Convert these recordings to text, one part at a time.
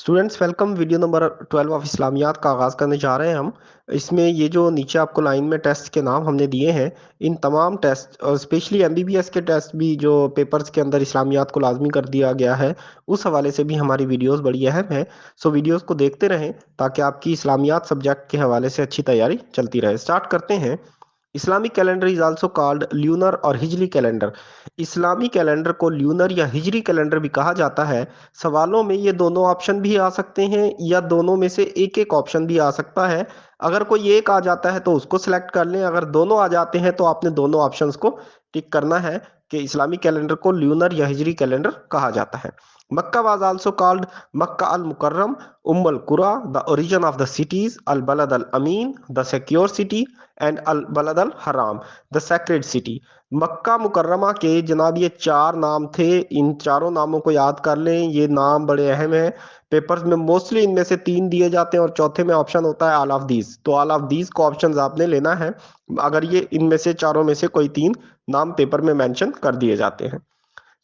Students welcome. Video number 12 of Islamiat का आगाज़ करने जा रहे हैं हम। इसमें ये जो नीचे आपको लाइन में टेस्ट के नाम हमने दिए हैं, इन तमाम टेस्ट और स्पेशली एमबीबीएस के टेस्ट भी जो पेपर्स के अंदर इस्लामियात को लाजमी कर दिया गया है, उस हवाले से भी हमारी वीडियोस बड़ी अहम है। सो वीडियोस को देखते रहें ताकि आपकी इस्लामियात सब्जेक्ट के हवाले से अच्छी तैयारी चलती रहे। स्टार्ट करते हैं। Islamic calendar is also called lunar और हिजरी कैलेंडर। इस्लामी कैलेंडर को ल्यूनर या हिजरी कैलेंडर भी कहा जाता है। सवालों में ये दोनों ऑप्शन भी आ सकते हैं या दोनों में से एक एक ऑप्शन भी आ सकता है। अगर कोई एक आ जाता है तो उसको सिलेक्ट कर लें, अगर दोनों आ जाते हैं तो आपने दोनों ऑप्शंस को टिक करना है कि इस्लामी कैलेंडर को ल्यूनर या हिजरी कैलेंडर कहा जाता है। Makkah was also called Makkah al Mukarram, Ummul Qura, the origin of the cities, al Balad al Amin, the secure city, and al Balad al Haram, the sacred city. मक्का मुकर्रमा के जनाब ये चार नाम थे। इन चारों नामों को याद कर लें, ये नाम बड़े अहम हैं। पेपर्स में मोस्टली इनमें से तीन दिए जाते हैं और चौथे में ऑप्शन होता है ऑल ऑफ दीज, तो ऑल ऑफ दीज को ऑप्शन आपने लेना है अगर ये इनमें से चारों में से कोई तीन नाम पेपर में मेंशन कर दिए जाते हैं।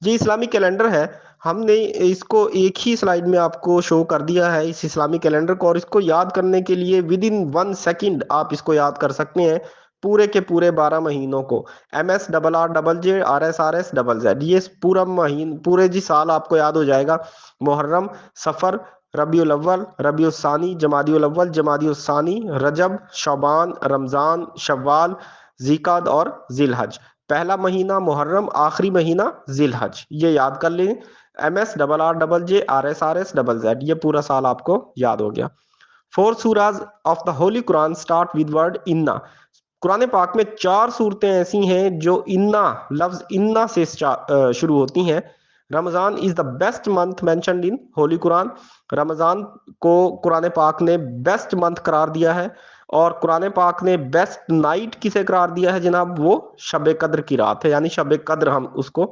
ये इस्लामी कैलेंडर है। हमने इसको एक ही स्लाइड में आपको शो कर दिया है इस इस्लामी कैलेंडर को, और इसको याद करने के लिए विद इन 1 सेकेंड आप इसको याद कर सकते हैं। पूरे के पूरे 12 महीनों को MS RR JJ RSRS ZZ, ये पूरा महीन पूरे जी साल आपको याद हो जाएगा। मुहर्रम, सफर, रबीउल अव्वल, रबीउल सानी, जमादिउल अव्वल, जमादिउल सानी, रजब, शबान, रमजान, शव्वाल, जिकाद और जिलहज। पहला महीना मुहर्रम, आखिरी महीना जिलहज, ये याद कर लें। MS RR JJ RSRS ZZ, ये पूरा साल आपको याद हो गया। 4 Suraaj of the holy Quran start with word इन्ना। कुरान पाक में 4 सूरतें ऐसी हैं जो इन्ना लफ्ज इन्ना से शुरू होती हैं। Ramzan is the best month mentioned in Holi Quran. Ramzan को कुरान पाक ने बेस्ट मंथ करार दिया है। और कुरान पाक ने बेस्ट नाइट किसे करार दिया है जनाब? वो शब कद्र की रात है, यानी शब कद्र हम उसको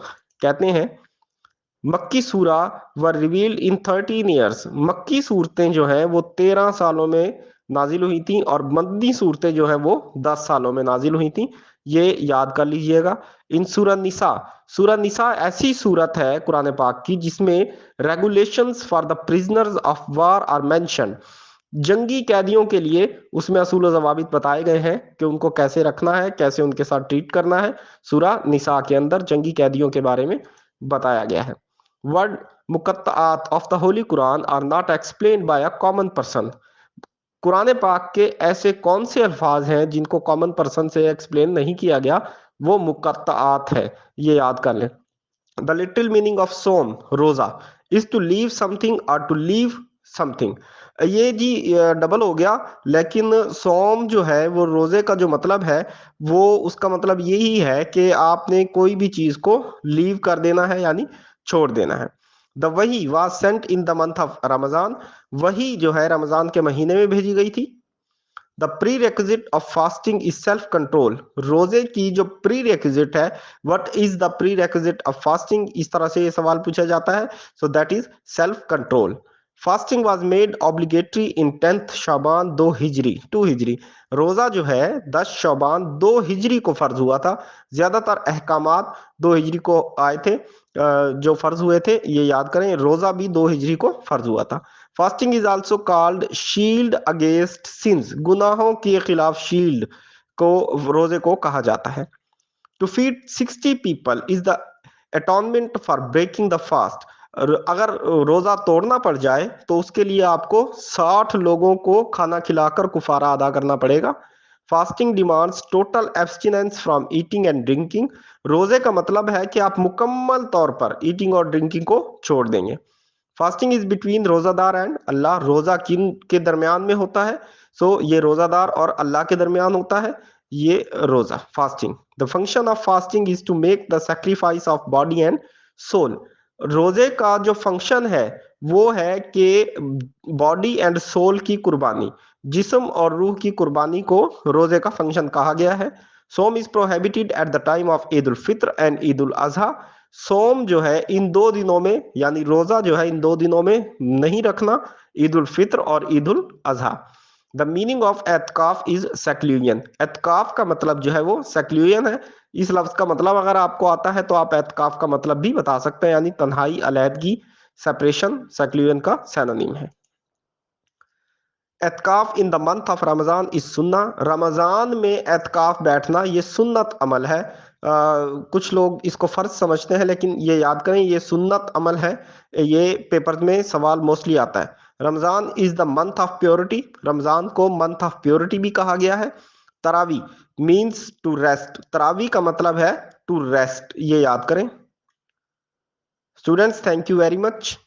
कहते हैं। मक्की सूरा वर रिवील्ड इन 13 ईयर्स। मक्की सूरतें जो हैं वो 13 सालों में नाजिल हुई थी और मदनी सूरतें जो हैं वो 10 सालों में नाजिल हुई थी। ये याद कर लीजिएगा। इन सूरह निसा ऐसी सूरत है कुरान पाक की जिसमें regulations for the prisoners of war are mention. जंगी कैदियों के लिए उसमें असूल ज़वाबित बताए गए हैं कि उनको कैसे रखना है, कैसे उनके साथ ट्रीट करना है। सूरह निसा के अंदर जंगी कैदियों के बारे में बताया गया है। वर्ड मुकत्ताआत of the holy Quran are not explained by a common person. कुरान पाक के ऐसे कौन से अल्फाज हैं जिनको कॉमन पर्सन से एक्सप्लेन नहीं किया गया? वो मुकत्ताआत है, ये याद कर लें। द लिटिल मीनिंग ऑफ सोम, रोजा, इज टू लीव समथिंग और टू लीव समथिंग। ये जी डबल हो गया, लेकिन सोम जो है वो रोजे का जो मतलब है वो उसका मतलब यही है कि आपने कोई भी चीज को लीव कर देना है, यानी छोड़ देना है। द वही was sent in the month of Ramzan. वही जो है रमजान के महीने में भेजी गई थी। The pre requisite of fasting is self control. रोजे की जो प्री रेक्विजिट है, what is the pre requisite of fasting, इस तरह से ये सवाल पूछा जाता है। So that is self control. Fasting was made obligatory in 10th शाबान 2 हिजरी 2 हिजरी। रोजा जो है 10 शाबान 2 हिजरी को फर्ज हुआ था। ज्यादातर अहकामात 2 हिजरी को आए थे, जो फर्ज हुए थे ये याद करें। रोजा भी 2 हिजरी को फर्ज हुआ था। Fasting is also called shield against since. गुनाहों के खिलाफ शील्ड को रोजे को कहा जाता है। To feed 60 people is the atonement for breaking the fast. अगर रोजा तोड़ना पड़ जाए तो उसके लिए आपको 60 लोगों को खाना खिलाकर कुफारा अदा करना पड़ेगा। Fasting demands total abstinence from eating and drinking. रोजे का मतलब है कि आप मुकम्मल तौर पर ईटिंग और ड्रिंकिंग को छोड़ देंगे। फास्टिंग इज बिटवीन रोजादार एंड अल्लाह। रोजा किन के दरमियान में होता है? सो ये रोजादार और अल्लाह के दरमियान होता है ये रोजा, fasting. The function of fasting is to make the sacrifice of body and soul. रोजे का जो फंक्शन है वो है कि बॉडी एंड सोल की कुर्बानी, जिस्म और रूह की कुर्बानी को रोजे का फंक्शन कहा गया है। सोम is prohibited at the time of Eid ul Fitr and Eid ul Adha. सोम जो है इन 2 दिनों में, यानी रोजा जो है इन 2 दिनों में नहीं रखना, ईद उल फित्र और Eid ul Adha. The meaning of एतकाफ इज सेक्लूजन। एतकाफ का मतलब जो है वो सेक्लूजन है। इस लफ्ज का मतलब अगर आपको आता है तो आप एतकाफ का मतलब भी बता सकते हैं, यानी तन्हाई, अलहदगी, सेपरेशन सेक्लूजन का सैनोनिम है। एतकाफ in the month of Ramzan is सुन्ना, रमजान में एतकाफ बैठना ये सुन्नत अमल है। कुछ लोग इसको फर्ज समझते हैं, लेकिन ये याद करें ये सुन्नत अमल है। ये पेपर में सवाल मोस्टली आता है। Ramzan is the month of purity, Ramzan को मंथ ऑफ प्योरिटी भी कहा गया है। तरावी मीन्स टू रेस्ट, तरावी का मतलब है टू रेस्ट, ये याद करें। Students, thank you very much.